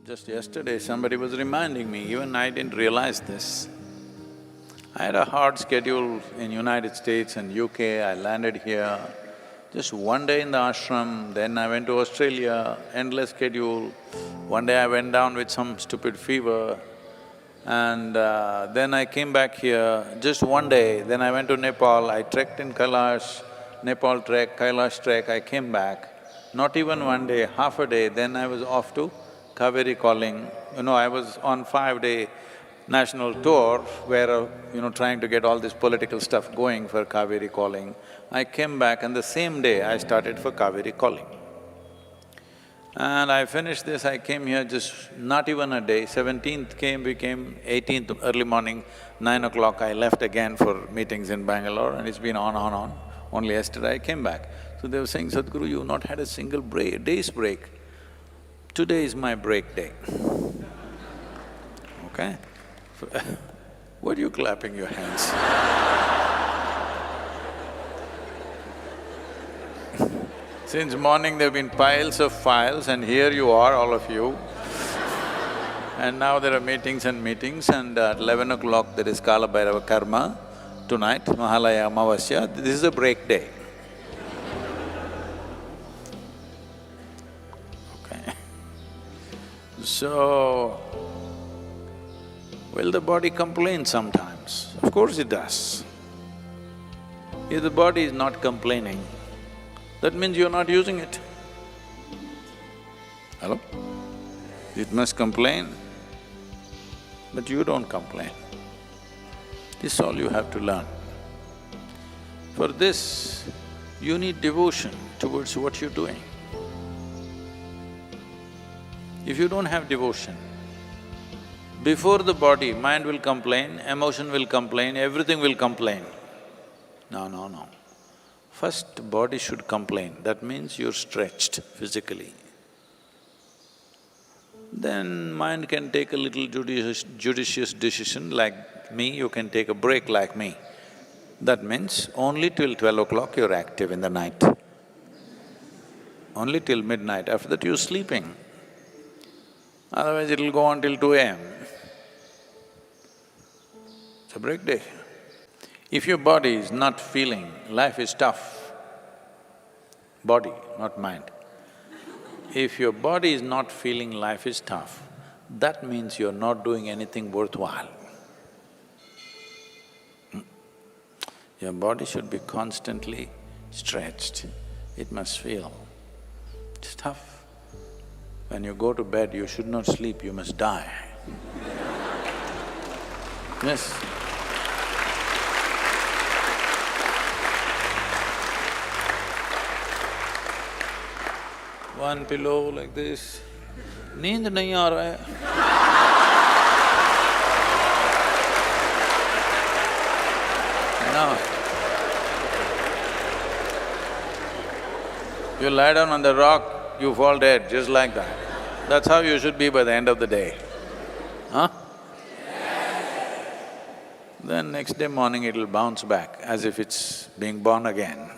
Just yesterday, somebody was reminding me, even I didn't realize this. I had a hard schedule in United States and UK, I landed here. Just one day in the ashram, then I went to Australia, endless schedule. One day I went down with some stupid fever, and then I came back here, just one day. Then I went to Nepal, I trekked in Kailash, Nepal trek, Kailash trek, I came back. Not even one day, half a day, then I was off to Kaveri calling. I was on 5-day national tour where, trying to get all this political stuff going for Kaveri calling. I came back and the same day I started for Kaveri calling. And I finished this, I came here just not even a day, 17th we came, 18th early morning, 9 o'clock I left again for meetings in Bangalore, and it's been on. Only yesterday I came back. So they were saying, Sadhguru, you've not had a single day's break. Today is my break day. Okay? What are you clapping your hands? Since morning there've been piles of files and here you are, all of you. And now there are meetings and at 11 o'clock there is Kala Bhairava Karma. Tonight, Mahalaya Amavasya, this is a break day. Okay. So, will the body complain sometimes? Of course it does. If the body is not complaining, that means you're not using it. Hello? It must complain, but you don't complain. This is all you have to learn. For this, you need devotion towards what you're doing. If you don't have devotion, before the body, mind will complain, emotion will complain, everything will complain. No. First, body should complain, that means you're stretched physically. Then mind can take a little judicious decision like me, you can take a break like me. That means only till 12 o'clock you're active in the night. Only till midnight, after that you're sleeping. Otherwise it'll go on till 2 a.m. It's a break day. If your body is not feeling life is tough, body, not mind. If your body is not feeling life is tough, that means you're not doing anything worthwhile. Your body should be constantly stretched, it must feel. It's tough. When you go to bed, you should not sleep, you must die. Yes. One pillow like this, नींद नहीं आ रहा है। No. You lie down on the rock, you fall dead, just like that. That's how you should be by the end of the day. Huh? Then next day morning it'll bounce back as if it's being born again.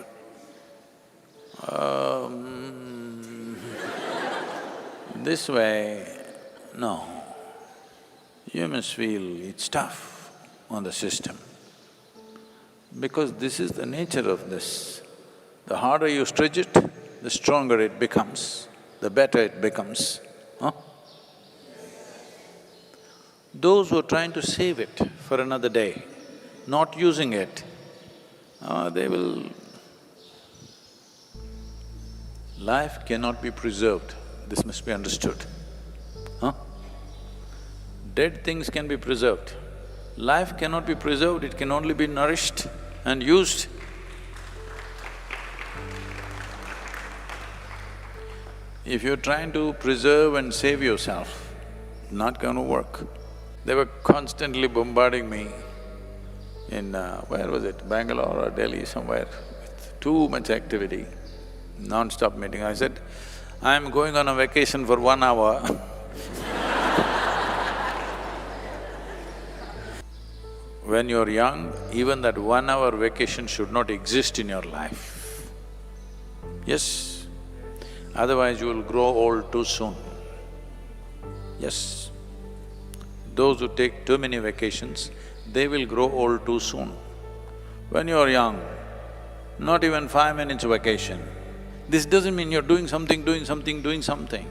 This way, no. You must feel it's tough on the system. Because this is the nature of this. The harder you stretch it, the stronger it becomes, the better it becomes, huh? Those who are trying to save it for another day, not using it, they will… Life cannot be preserved, this must be understood, huh? Dead things can be preserved. Life cannot be preserved, it can only be nourished and used. If you're trying to preserve and save yourself, not gonna work. They were constantly bombarding me in… where was it? Bangalore or Delhi, somewhere, with too much activity, non-stop meeting. I said, I'm going on a vacation for 1 hour. When you're young, even that 1 hour vacation should not exist in your life. Yes, otherwise you will grow old too soon. Yes, those who take too many vacations, they will grow old too soon. When you're young, not even 5 minutes vacation. This doesn't mean you're doing something, doing something, doing something.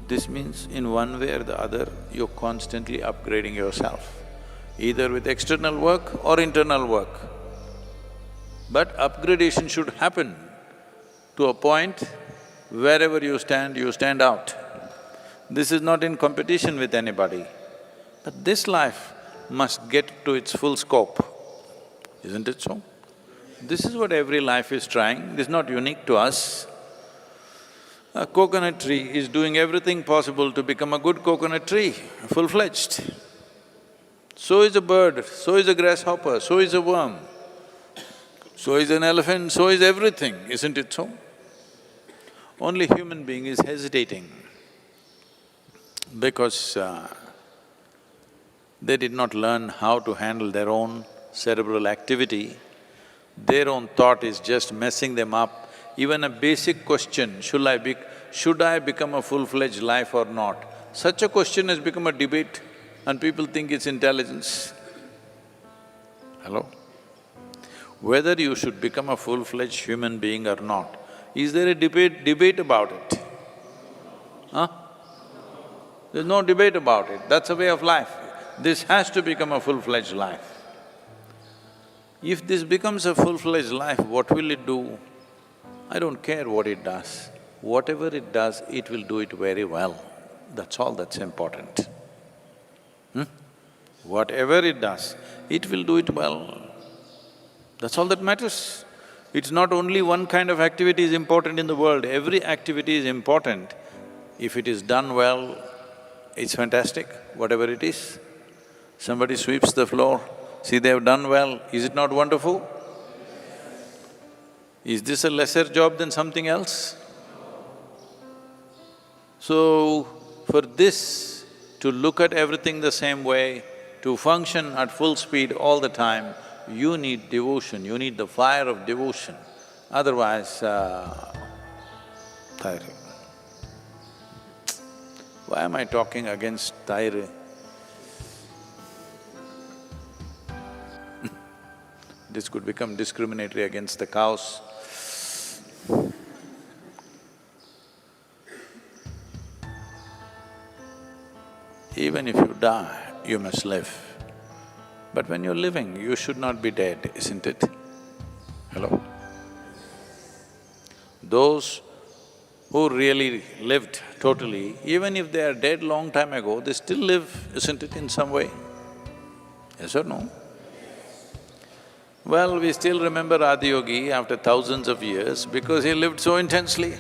This means in one way or the other, you're constantly upgrading yourself, either with external work or internal work. But upgradation should happen to a point wherever you stand out. This is not in competition with anybody. But this life must get to its full scope, isn't it so? This is what every life is trying, this is not unique to us. A coconut tree is doing everything possible to become a good coconut tree, full-fledged. So is a bird, so is a grasshopper, so is a worm, so is an elephant, so is everything, isn't it so? Only human being is hesitating because they did not learn how to handle their own cerebral activity. Their own thought is just messing them up. Even a basic question, should I become a full-fledged life or not? Such a question has become a debate and people think it's intelligence. Hello? Whether you should become a full-fledged human being or not, is there a debate about it? Huh? There's no debate about it, that's a way of life. This has to become a full-fledged life. If this becomes a full-fledged life, what will it do? I don't care what it does. Whatever it does, it will do it very well. That's all that's important. Whatever it does, it will do it well. That's all that matters. It's not only one kind of activity is important in the world, every activity is important. If it is done well, it's fantastic, whatever it is. Somebody sweeps the floor, see they've done well, is it not wonderful? Is this a lesser job than something else? So, for this to look at everything the same way, to function at full speed all the time, you need devotion, you need the fire of devotion, otherwise, tiring. Why am I talking against Taire? This could become discriminatory against the cows. Even if you die, you must live. But when you're living, you should not be dead, isn't it? Hello? Those who really lived totally, even if they are dead long time ago, they still live, isn't it, in some way? Yes or no? Well, we still remember Adiyogi after thousands of years because he lived so intensely.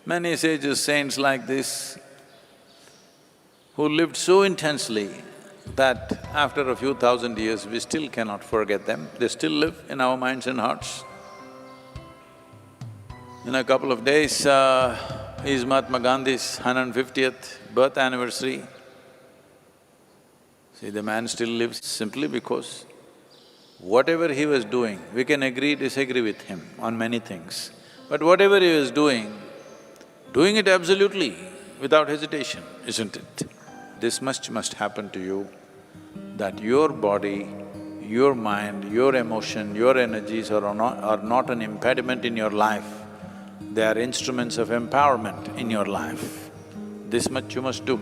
Many sages, saints like this, who lived so intensely that after a few thousand years, we still cannot forget them, they still live in our minds and hearts. In a couple of days, is Mahatma Gandhi's 150th birth anniversary. See, the man still lives simply because whatever he was doing, we can agree, disagree with him on many things, but whatever he was doing it absolutely, without hesitation, isn't it? This much must happen to you, that your body, your mind, your emotion, your energies are not an impediment in your life, they are instruments of empowerment in your life. This much you must do.